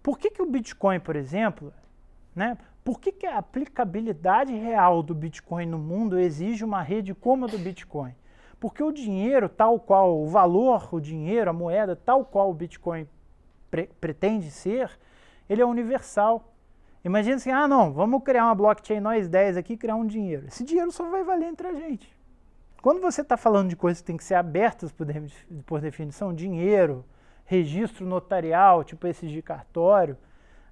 Por que o Bitcoin, por exemplo, né? Por que a aplicabilidade real do Bitcoin no mundo exige uma rede como a do Bitcoin? Porque o dinheiro, tal qual o valor, o dinheiro, a moeda, tal qual o Bitcoin pretende ser, ele é universal. Imagina assim, ah não, vamos criar uma blockchain nós 10 aqui e criar um dinheiro. Esse dinheiro só vai valer entre a gente. Quando você está falando de coisas que têm que ser abertas por definição, dinheiro, registro notarial, tipo esses de cartório,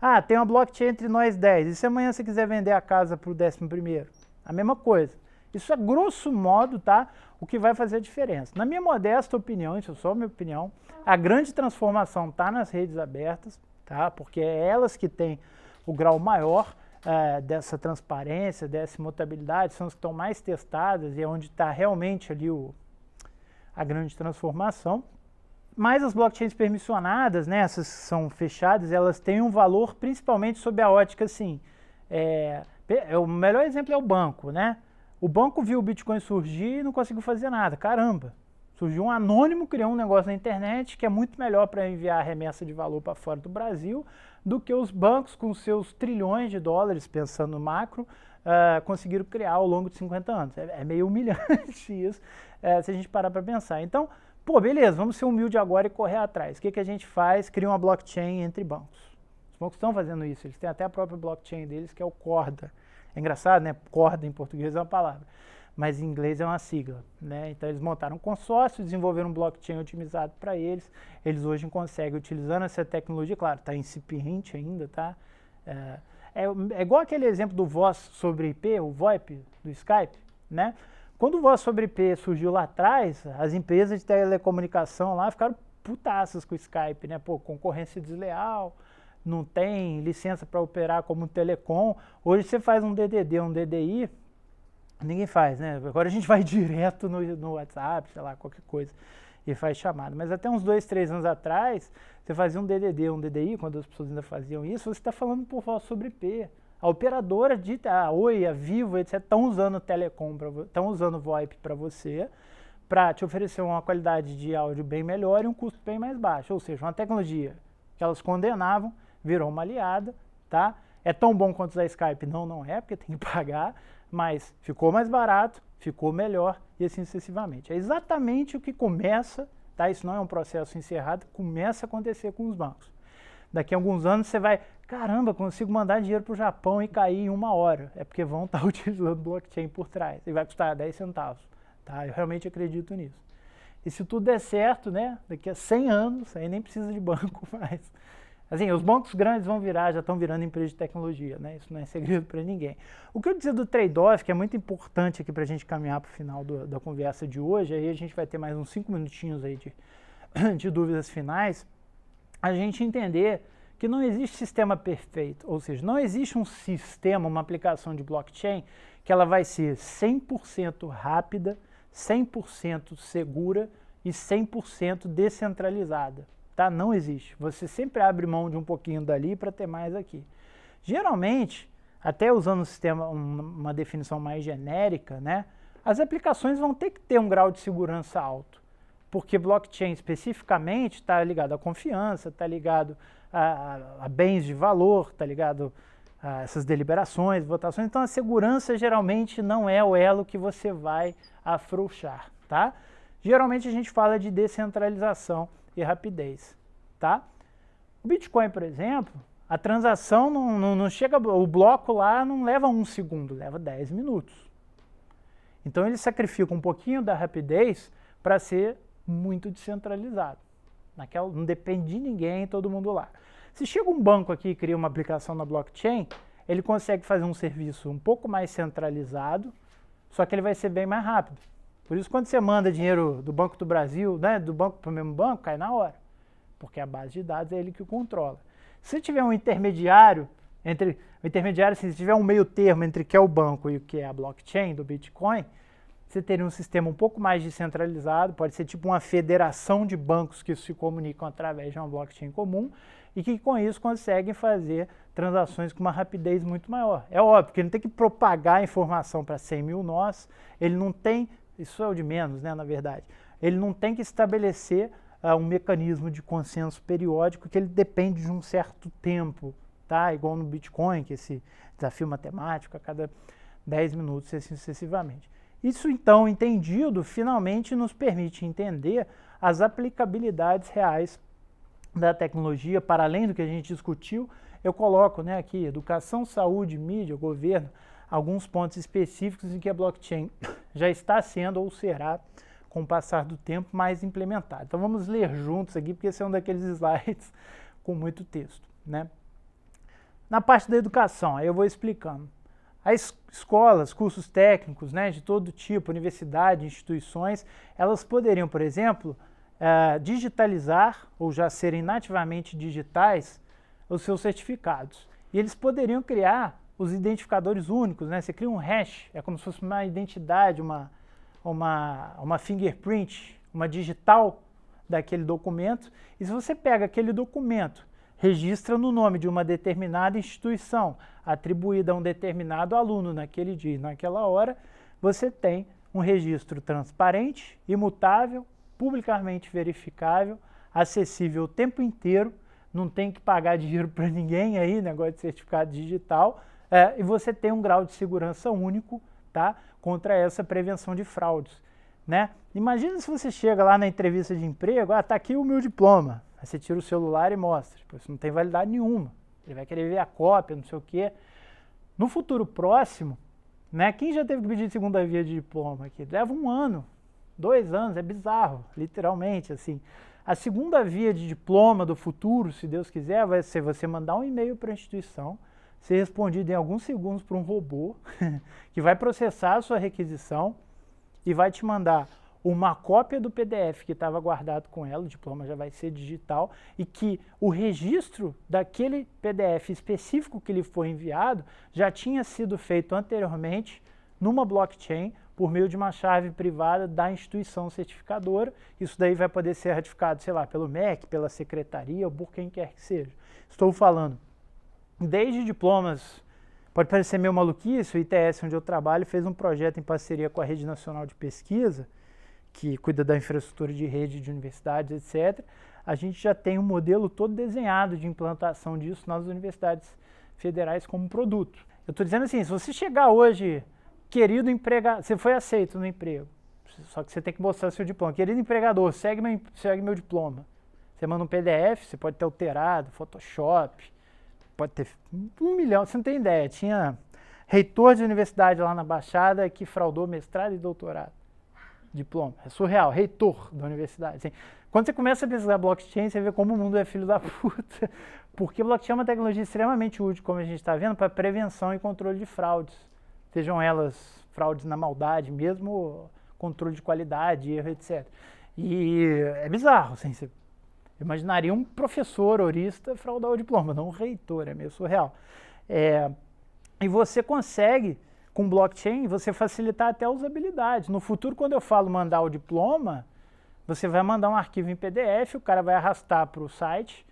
ah, tem uma blockchain entre nós 10, e se amanhã você quiser vender a casa para o 11º? A mesma coisa. Isso é grosso modo, tá? O que vai fazer a diferença. Na minha modesta opinião, isso é só a minha opinião, a grande transformação está nas redes abertas, tá? Porque é elas que têm o grau maior dessa transparência, dessa imutabilidade, são as que estão mais testadas e é onde está realmente ali a grande transformação. Mas as blockchains permissionadas, né, essas que são fechadas, elas têm um valor principalmente sob a ótica, assim, o melhor exemplo é o banco, né? O banco viu o Bitcoin surgir e não conseguiu fazer nada, caramba. Surgiu um anônimo, criou um negócio na internet que é muito melhor para enviar remessa de valor para fora do Brasil do que os bancos com seus trilhões de dólares, pensando no macro, conseguiram criar ao longo de 50 anos. É meio humilhante isso, se a gente parar para pensar. Então, pô, beleza, vamos ser humilde agora e correr atrás. O que a gente faz? Cria uma blockchain entre bancos. Os bancos estão fazendo isso, eles têm até a própria blockchain deles, que é o Corda. É engraçado, né? Corda em português é uma palavra, mas em inglês é uma sigla, né? Então eles montaram um consórcio, desenvolveram um blockchain otimizado para eles. Eles hoje conseguem, utilizando essa tecnologia, claro, está incipiente ainda, tá? É igual aquele exemplo do voz sobre IP, o VoIP do Skype, né? Quando o voz sobre IP surgiu lá atrás, as empresas de telecomunicação lá ficaram putaças com o Skype, né? Pô, concorrência desleal, não tem licença para operar como telecom. Hoje você faz um DDD, um DDI, ninguém faz, né? Agora a gente vai direto no WhatsApp, sei lá, qualquer coisa, e faz chamada. Mas até uns 2, 3 anos atrás, você fazia um DDD, um DDI, quando as pessoas ainda faziam isso, você está falando por voz sobre IP. A operadora a Oi, a Vivo, etc., estão usando telecom, estão usando VoIP para você, para te oferecer uma qualidade de áudio bem melhor e um custo bem mais baixo. Ou seja, uma tecnologia que elas condenavam, virou uma aliada, tá? É tão bom quanto usar Skype? Não, não é, porque tem que pagar, mas ficou mais barato, ficou melhor e assim sucessivamente. É exatamente o que começa, tá? Isso não é um processo encerrado, começa a acontecer com os bancos. Daqui a alguns anos você vai, caramba, consigo mandar dinheiro para o Japão e cair em 1 hora. É porque vão estar utilizando blockchain por trás e vai custar 10 centavos, tá? Eu realmente acredito nisso. E se tudo der certo, né, daqui a 100 anos, aí nem precisa de banco mais. Assim, os bancos grandes vão virar, já estão virando empresas de tecnologia, né? Isso não é segredo para ninguém. O que eu dizer do trade-off, que é muito importante aqui para a gente caminhar para o final da conversa de hoje, aí a gente vai ter mais uns 5 minutinhos aí de dúvidas finais, a gente entender que não existe sistema perfeito, ou seja, não existe um sistema, uma aplicação de blockchain que ela vai ser 100% rápida, 100% segura e 100% descentralizada. Tá? Não existe. Você sempre abre mão de um pouquinho dali para ter mais aqui. Geralmente, até usando um sistema, uma definição mais genérica, né, as aplicações vão ter que ter um grau de segurança alto, porque blockchain especificamente está ligado à confiança, está ligado a bens de valor, está ligado a essas deliberações, votações. Então a segurança geralmente não é o elo que você vai afrouxar, tá? Geralmente a gente fala de descentralização e rapidez, tá? O Bitcoin, por exemplo, a transação não chega, o bloco lá não leva 1 segundo, leva 10 minutos. Então ele sacrifica um pouquinho da rapidez para ser muito descentralizado. Não depende de ninguém, todo mundo lá. Se chega um banco aqui e cria uma aplicação na blockchain, ele consegue fazer um serviço um pouco mais centralizado, só que ele vai ser bem mais rápido. Por isso, quando você manda dinheiro do Banco do Brasil, né, do banco para o mesmo banco, cai na hora, porque a base de dados é ele que controla. Se tiver um intermediário, se tiver um meio termo entre o que é o banco e o que é a blockchain do Bitcoin, você teria um sistema um pouco mais descentralizado, pode ser tipo uma federação de bancos que se comunicam através de uma blockchain comum e que com isso conseguem fazer transações com uma rapidez muito maior. É óbvio que ele não tem que propagar a informação para 100 mil nós, ele não tem, isso é o de menos, né, na verdade, ele não tem que estabelecer um mecanismo de consenso periódico que ele depende de um certo tempo, tá? Igual no Bitcoin, que esse desafio matemático a cada 10 minutos e assim sucessivamente. Isso então, entendido, finalmente nos permite entender as aplicabilidades reais da tecnologia, para além do que a gente discutiu. Eu coloco, né, aqui, educação, saúde, mídia, governo, alguns pontos específicos em que a blockchain já está sendo ou será, com o passar do tempo, mais implementada. Então vamos ler juntos aqui, porque esse é um daqueles slides com muito texto, né? Na parte da educação, aí eu vou explicando. As escolas, cursos técnicos, né, de todo tipo, universidades, instituições, elas poderiam, por exemplo, digitalizar ou já serem nativamente digitais os seus certificados. E eles poderiam criar os identificadores únicos, né? Você cria um hash, é como se fosse uma identidade, uma fingerprint, uma digital daquele documento. E se você pega aquele documento, registra no nome de uma determinada instituição, atribuída a um determinado aluno naquele dia e naquela hora, você tem um registro transparente, imutável, publicamente verificável, acessível o tempo inteiro, não tem que pagar dinheiro para ninguém aí, negócio de certificado digital, e você tem um grau de segurança único, tá, contra essa prevenção de fraudes, né? Imagina se você chega lá na entrevista de emprego, tá aqui o meu diploma, aí você tira o celular e mostra, isso não tem validade nenhuma, ele vai querer ver a cópia, não sei o quê. No futuro próximo, né, quem já teve que pedir segunda via de diploma aqui? Leva 1 ano, 2 anos, é bizarro, literalmente, assim. A segunda via de diploma do futuro, se Deus quiser, vai ser você mandar um e-mail para a instituição, ser respondido em alguns segundos por um robô, que vai processar a sua requisição e vai te mandar uma cópia do PDF que estava guardado com ela, o diploma já vai ser digital, e que o registro daquele PDF específico que lhe foi enviado já tinha sido feito anteriormente numa blockchain por meio de uma chave privada da instituição certificadora. Isso daí vai poder ser ratificado, sei lá, pelo MEC, pela secretaria ou por quem quer que seja. Estou falando desde diplomas, pode parecer meio maluquice, o ITS, onde eu trabalho, fez um projeto em parceria com a Rede Nacional de Pesquisa, que cuida da infraestrutura de rede de universidades, etc. A gente já tem um modelo todo desenhado de implantação disso nas universidades federais como produto. Eu estou dizendo assim, se você chegar hoje, querido empregador, você foi aceito no emprego, só que você tem que mostrar seu diploma. Querido empregador, segue meu diploma. Você manda um PDF, você pode ter alterado, Photoshop, pode ter 1 milhão, você não tem ideia. Tinha reitor de universidade lá na Baixada que fraudou mestrado e doutorado. Diploma, é surreal, reitor da universidade. Assim, quando você começa a pesquisar blockchain, você vê como o mundo é filho da puta, porque blockchain é uma tecnologia extremamente útil, como a gente está vendo, para prevenção e controle de fraudes. Sejam elas fraudes na maldade mesmo, controle de qualidade, erro, etc. E é bizarro, assim, você imaginaria um professor orista fraudar o diploma, não um reitor, é meio surreal. E você consegue, com blockchain, você facilitar até a usabilidade. No futuro, quando eu falo mandar o diploma, você vai mandar um arquivo em PDF, o cara vai arrastar para o site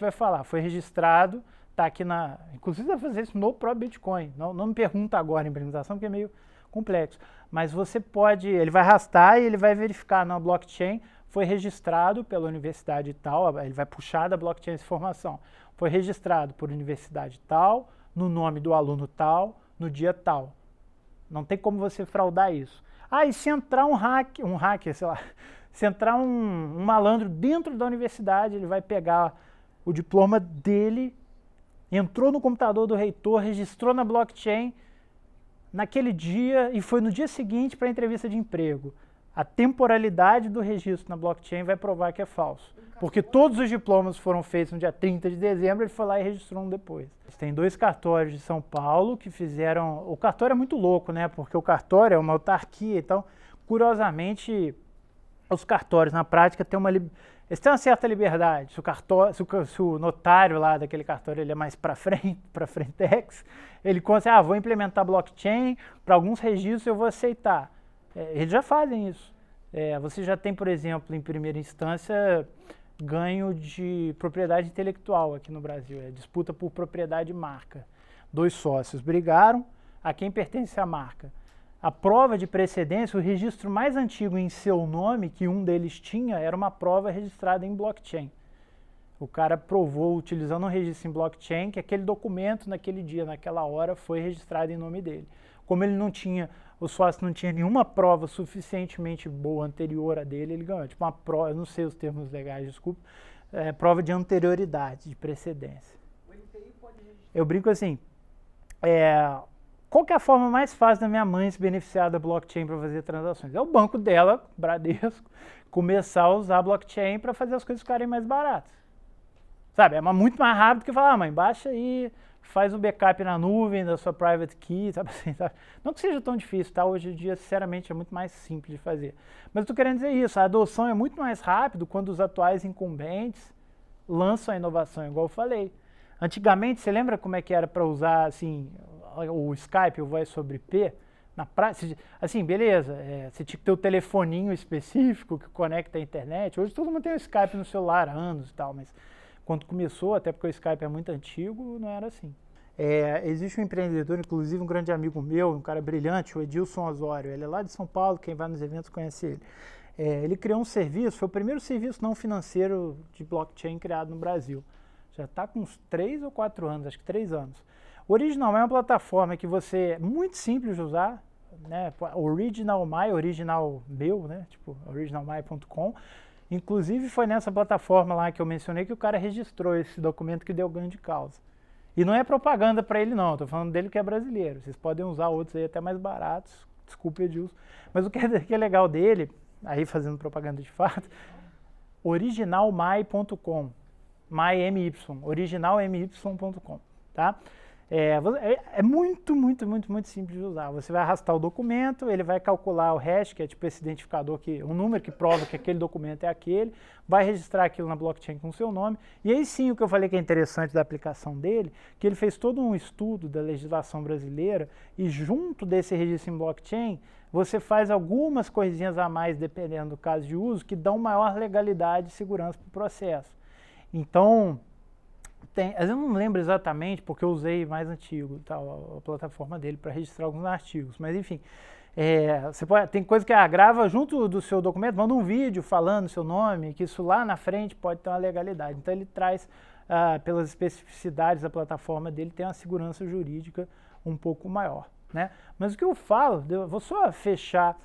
vai falar, foi registrado, está aqui na... Inclusive, vai fazer isso no próprio Bitcoin. Não me pergunta agora a implementação, porque é meio complexo. Mas você pode... Ele vai arrastar e ele vai verificar na blockchain, foi registrado pela universidade tal, ele vai puxar da blockchain essa informação. Foi registrado por universidade tal, no nome do aluno tal, no dia tal. Não tem como você fraudar isso. E se entrar um hacker, sei lá, se entrar um malandro dentro da universidade, ele vai pegar o diploma dele, entrou no computador do reitor, registrou na blockchain naquele dia e foi no dia seguinte para a entrevista de emprego. A temporalidade do registro na blockchain vai provar que é falso. Porque todos os diplomas foram feitos no dia 30 de dezembro, ele foi lá e registrou um depois. Tem 2 cartórios de São Paulo que fizeram... O cartório é muito louco, né? Porque o cartório é uma autarquia, então, curiosamente, os cartórios, na prática, eles têm uma certa liberdade. Se o notário lá daquele cartório ele é mais para frente, para frentex, ele consegue, vou implementar blockchain, para alguns registros eu vou aceitar. Eles já fazem isso. Você já tem, por exemplo, em primeira instância, ganho de propriedade intelectual aqui no Brasil. É disputa por propriedade de marca. 2 sócios brigaram, a quem pertence a marca? a prova de precedência, o registro mais antigo em seu nome, que um deles tinha, era uma prova registrada em blockchain. O cara provou, utilizando um registro em blockchain, que aquele documento, naquele dia, naquela hora, foi registrado em nome dele. Como ele não tinha, o sócio não tinha nenhuma prova suficientemente boa anterior a dele, ele ganhou. Tipo uma prova, eu não sei os termos legais, desculpa, prova de anterioridade, de precedência. Eu brinco assim, qual que é a forma mais fácil da minha mãe se beneficiar da blockchain para fazer transações? É o banco dela, Bradesco, começar a usar a blockchain para fazer as coisas ficarem mais baratas. Sabe, é muito mais rápido que falar, mãe, baixa aí, faz o backup na nuvem da sua private key, sabe assim, sabe? Não que seja tão difícil, tá? Hoje em dia, sinceramente, é muito mais simples de fazer. Mas eu tô querendo dizer isso, a adoção é muito mais rápido quando os atuais incumbentes lançam a inovação, igual eu falei. Antigamente, você lembra como é que era para usar, assim, o Skype, o Voice over IP? Na prática, assim, beleza, você tinha que ter o telefoninho específico que conecta a internet. Hoje todo mundo tem o Skype no celular há anos e tal, mas quando começou, até porque o Skype é muito antigo, não era assim. Existe um empreendedor, inclusive um grande amigo meu, um cara brilhante, o Edilson Osório. Ele é lá de São Paulo, quem vai nos eventos conhece ele. Ele criou um serviço, foi o primeiro serviço não financeiro de blockchain criado no Brasil. Já está com uns 3 ou 4 anos, acho que 3 anos. O Original é uma plataforma que é muito simples de usar, né? Original meu, né? Tipo, originalmy.com. Inclusive foi nessa plataforma lá que eu mencionei que o cara registrou esse documento que deu ganho de causa. E não é propaganda para ele não, estou falando dele que é brasileiro. Vocês podem usar outros aí até mais baratos, desculpe Edilson. Mas o que é legal dele, aí fazendo propaganda de fato, originalmy.com, MY, originalmy.com, tá? Muito simples de usar. Você vai arrastar o documento, ele vai calcular o hash, que é tipo esse identificador, um número que prova que aquele documento é aquele, vai registrar aquilo na blockchain com o seu nome, e aí sim o que eu falei que é interessante da aplicação dele, que ele fez todo um estudo da legislação brasileira, e junto desse registro em blockchain, você faz algumas coisinhas a mais, dependendo do caso de uso, que dão maior legalidade e segurança para o processo. Então, eu não lembro exatamente, porque eu usei mais antigo, a plataforma dele para registrar alguns artigos, mas enfim, tem coisa que grava junto do seu documento, manda um vídeo falando seu nome, que isso lá na frente pode ter uma legalidade. Então ele traz, pelas especificidades da plataforma dele, tem uma segurança jurídica um pouco maior, né? Mas o que eu falo, eu vou só fechar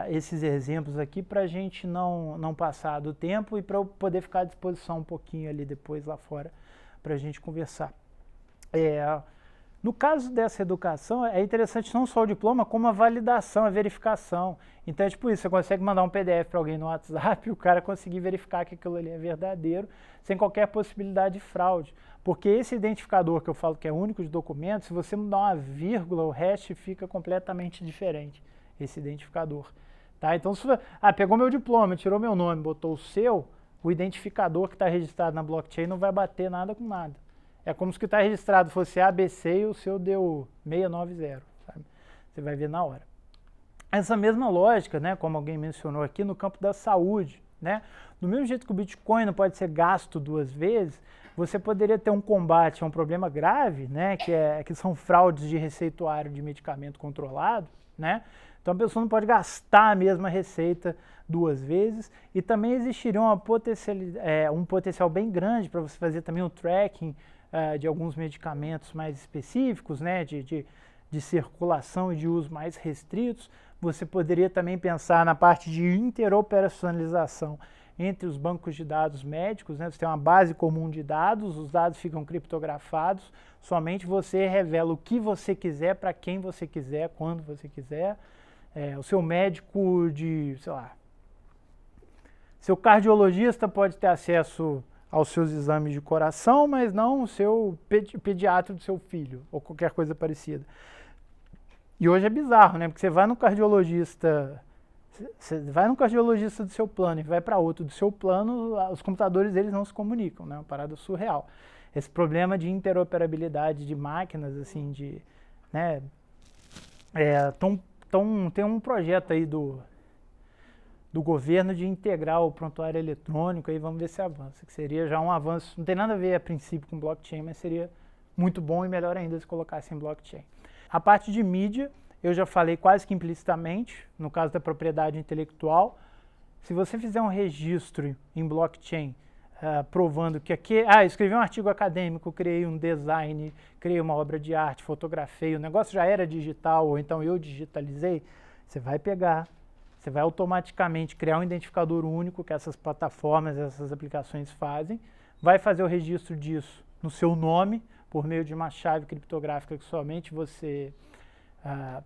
esses exemplos aqui para a gente não passar do tempo e para eu poder ficar à disposição um pouquinho ali depois lá fora para a gente conversar. No caso dessa educação, é interessante não só o diploma, como a validação, a verificação. Então é tipo isso, você consegue mandar um PDF para alguém no WhatsApp e o cara conseguir verificar que aquilo ali é verdadeiro, sem qualquer possibilidade de fraude. Porque esse identificador que eu falo que é único de documento, se você mudar uma vírgula, o hash fica completamente diferente, esse identificador. Tá? Então, se você pegou meu diploma, tirou meu nome, botou o seu, o identificador que está registrado na blockchain não vai bater nada com nada. É como se o que está registrado fosse ABC e o seu deu 690, sabe? Você vai ver na hora. Essa mesma lógica, né, como alguém mencionou aqui, no campo da saúde, né? Do mesmo jeito que o Bitcoin não pode ser gasto 2 vezes, você poderia ter um combate a um problema grave, né, que são fraudes de receituário de medicamento controlado, né? Então a pessoa não pode gastar a mesma receita 2 vezes, e também existiria um potencial bem grande para você fazer também o tracking de alguns medicamentos mais específicos, né, de circulação e de uso mais restritos. Você poderia também pensar na parte de interoperacionalização entre os bancos de dados médicos, né? Você tem uma base comum de dados, os dados ficam criptografados, somente você revela o que você quiser, para quem você quiser, quando você quiser. O seu médico sei lá, seu cardiologista pode ter acesso aos seus exames de coração, mas não o seu pediatra do seu filho, ou qualquer coisa parecida. E hoje é bizarro, né? Porque você vai no cardiologista do seu plano e vai para outro do seu plano, os computadores deles não se comunicam, né? Uma parada surreal. Esse problema de interoperabilidade de máquinas, assim, né? Tem um projeto aí do governo de integrar o prontuário eletrônico, aí vamos ver se avança, que seria já um avanço, não tem nada a ver a princípio com blockchain, mas seria muito bom e melhor ainda se colocasse em blockchain. A parte de mídia, eu já falei quase que implicitamente, no caso da propriedade intelectual. Se você fizer um registro em blockchain provando que aqui... escrevi um artigo acadêmico, criei um design, criei uma obra de arte, fotografei, o negócio já era digital, ou então eu digitalizei, você vai pegar, você vai automaticamente criar um identificador único que essas plataformas, essas aplicações fazem, vai fazer o registro disso no seu nome, por meio de uma chave criptográfica que somente você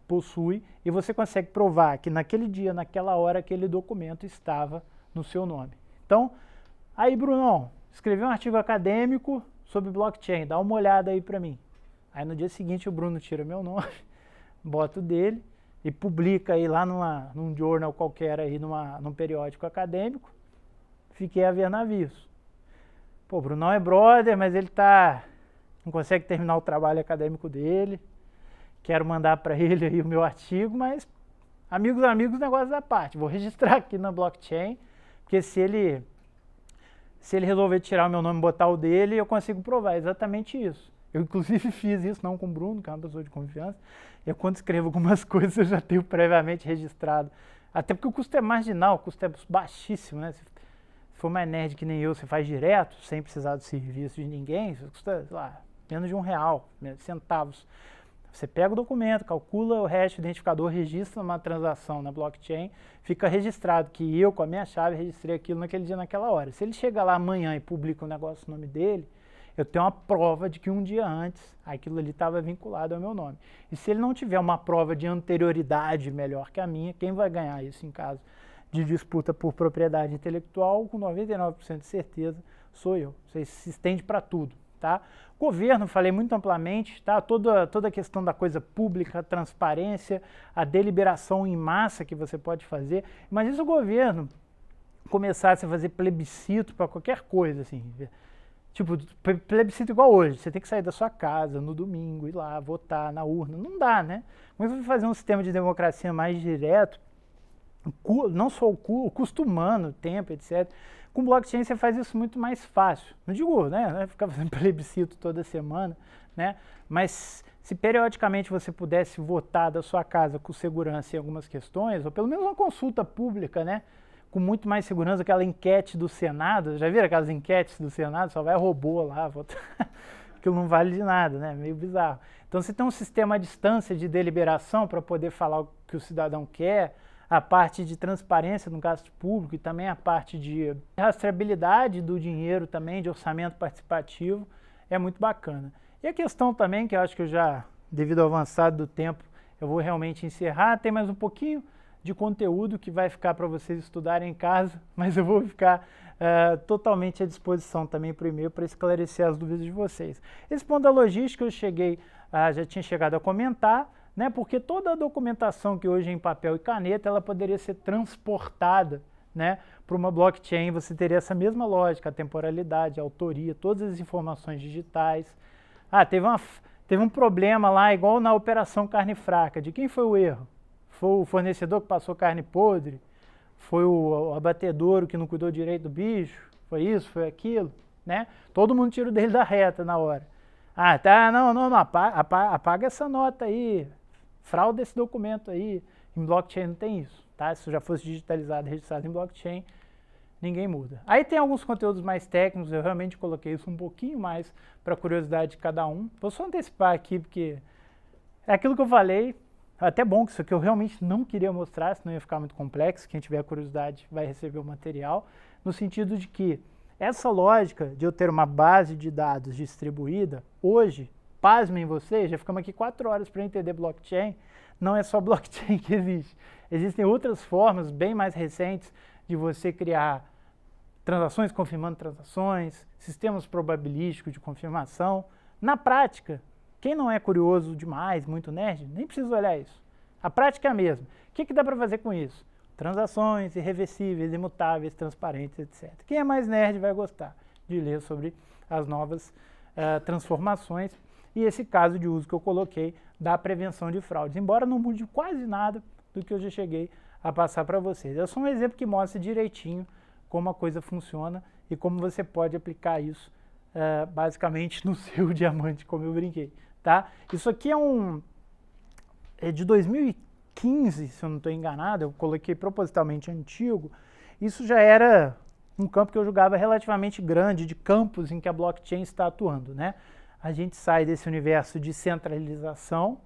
possui, e você consegue provar que naquele dia, naquela hora, aquele documento estava no seu nome. Então, aí, Brunão, escrevi um artigo acadêmico sobre blockchain, dá uma olhada aí para mim. Aí no dia seguinte o Bruno tira meu nome, bota o dele e publica aí lá num journal qualquer aí, num periódico acadêmico. Fiquei a ver navios. Pô, o Brunão é brother, mas ele não consegue terminar o trabalho acadêmico dele. Quero mandar para ele aí o meu artigo, mas amigos, negócio da parte. Vou registrar aqui na blockchain, porque se ele resolver tirar o meu nome e botar o dele, eu consigo provar exatamente isso. Eu, inclusive, fiz isso, não com o Bruno, que é uma pessoa de confiança. Eu, quando escrevo algumas coisas, eu já tenho previamente registrado. Até porque o custo é marginal, o custo é baixíssimo, né? Se for mais nerd que nem eu, você faz direto, sem precisar do serviço de ninguém, isso custa, sei lá, menos de R$1, centavos. Você pega o documento, calcula o hash, o identificador, registra uma transação na blockchain, fica registrado que eu, com a minha chave, registrei aquilo naquele dia, naquela hora. Se ele chega lá amanhã e publica um negócio no nome dele, eu tenho uma prova de que um dia antes aquilo ali estava vinculado ao meu nome. E se ele não tiver uma prova de anterioridade melhor que a minha, quem vai ganhar isso em caso de disputa por propriedade intelectual, com 99% de certeza, sou eu. Isso se estende para tudo. Tá? Governo, falei muito amplamente, tá? Toda a questão da coisa pública, a transparência, a deliberação em massa que você pode fazer. Imagina se o governo começasse a fazer plebiscito para qualquer coisa, assim, tipo, plebiscito igual hoje, você tem que sair da sua casa no domingo, ir lá, votar na urna, não dá, né? Mas você fazer um sistema de democracia mais direto, não só o custo humano, tempo, etc., com blockchain você faz isso muito mais fácil. Não digo, né, ficar fazendo plebiscito toda semana, né, mas se periodicamente você pudesse votar da sua casa com segurança em algumas questões, ou pelo menos uma consulta pública, né, com muito mais segurança, aquela enquete do Senado, já viram aquelas enquetes do Senado, só vai robô lá votar, aquilo não vale de nada, né, meio bizarro. Então você tem um sistema à distância de deliberação para poder falar o que o cidadão quer, a parte de transparência no gasto público e também a parte de rastreabilidade do dinheiro também, de orçamento participativo, é muito bacana. E a questão também, que eu acho que eu já, devido ao avançado do tempo, eu vou realmente encerrar, tem mais um pouquinho de conteúdo que vai ficar para vocês estudarem em casa, mas eu vou ficar totalmente à disposição também por e-mail para esclarecer as dúvidas de vocês. Esse ponto da logística eu já tinha chegado a comentar, né, porque toda a documentação que hoje é em papel e caneta, ela poderia ser transportada, né, para uma blockchain. Você teria essa mesma lógica, a temporalidade, a autoria, todas as informações digitais. Teve um problema lá, igual na operação carne fraca. De quem foi o erro? Foi o fornecedor que passou carne podre? Foi o abatedouro que não cuidou direito do bicho? Foi isso? Foi aquilo? Né? Todo mundo tira o dele da reta na hora. Não, apaga essa nota aí. Fraude esse documento aí. Em blockchain não tem isso, tá? Se já fosse digitalizado e registrado em blockchain, ninguém muda. Aí tem alguns conteúdos mais técnicos, eu realmente coloquei isso um pouquinho mais para curiosidade de cada um. Vou só antecipar aqui, porque é aquilo que eu falei, até bom que isso aqui eu realmente não queria mostrar, senão ia ficar muito complexo. Quem tiver curiosidade vai receber o material, no sentido de que essa lógica de eu ter uma base de dados distribuída, hoje, pasmem vocês, já ficamos aqui 4 horas para entender blockchain, não é só blockchain que existe. Existem outras formas bem mais recentes de você criar transações confirmando transações, sistemas probabilísticos de confirmação. Na prática, quem não é curioso demais, muito nerd, nem precisa olhar isso. A prática é a mesma. O que dá para fazer com isso? Transações irreversíveis, imutáveis, transparentes, etc. Quem é mais nerd vai gostar de ler sobre as novas transformações e esse caso de uso que eu coloquei da prevenção de fraudes, embora não mude quase nada do que eu já cheguei a passar para vocês. É só um exemplo que mostra direitinho como a coisa funciona e como você pode aplicar isso basicamente no seu diamante, como eu brinquei. Tá? Isso aqui é de 2015, se eu não estou enganado, eu coloquei propositalmente antigo, isso já era um campo que eu julgava relativamente grande de campos em que a blockchain está atuando, né? A gente sai desse universo de centralização,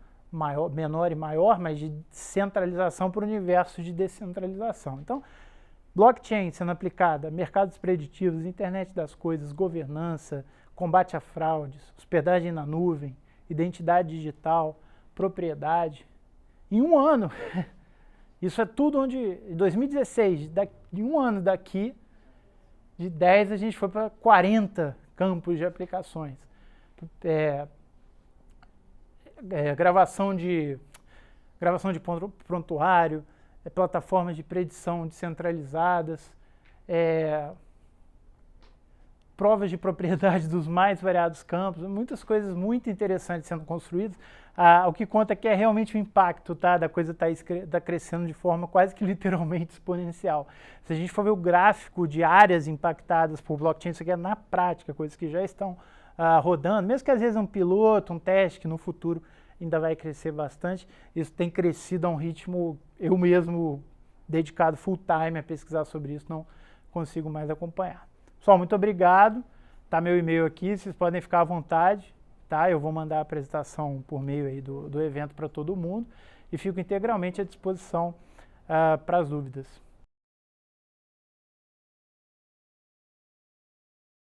menor e maior, mas de centralização para o universo de descentralização. Então, blockchain sendo aplicada a mercados preditivos, internet das coisas, governança, combate a fraudes, hospedagem na nuvem, identidade digital, propriedade. Em um ano, isso é tudo onde, em 2016, de um ano daqui, de 10 a gente foi para 40 campos de aplicações. Gravação de prontuário, plataformas de predição descentralizadas, provas de propriedade dos mais variados campos, muitas coisas muito interessantes sendo construídas. O que conta aqui é realmente o impacto, tá, da coisa tá crescendo de forma quase que literalmente exponencial. Se a gente for ver o gráfico de áreas impactadas por blockchain, isso aqui é na prática, coisas que já estão rodando, mesmo que às vezes um piloto, um teste, que no futuro ainda vai crescer bastante, isso tem crescido a um ritmo, eu mesmo, dedicado full time a pesquisar sobre isso, não consigo mais acompanhar. Pessoal, muito obrigado, tá meu e-mail aqui, vocês podem ficar à vontade, tá? Eu vou mandar a apresentação por meio aí do evento para todo mundo e fico integralmente à disposição para as dúvidas.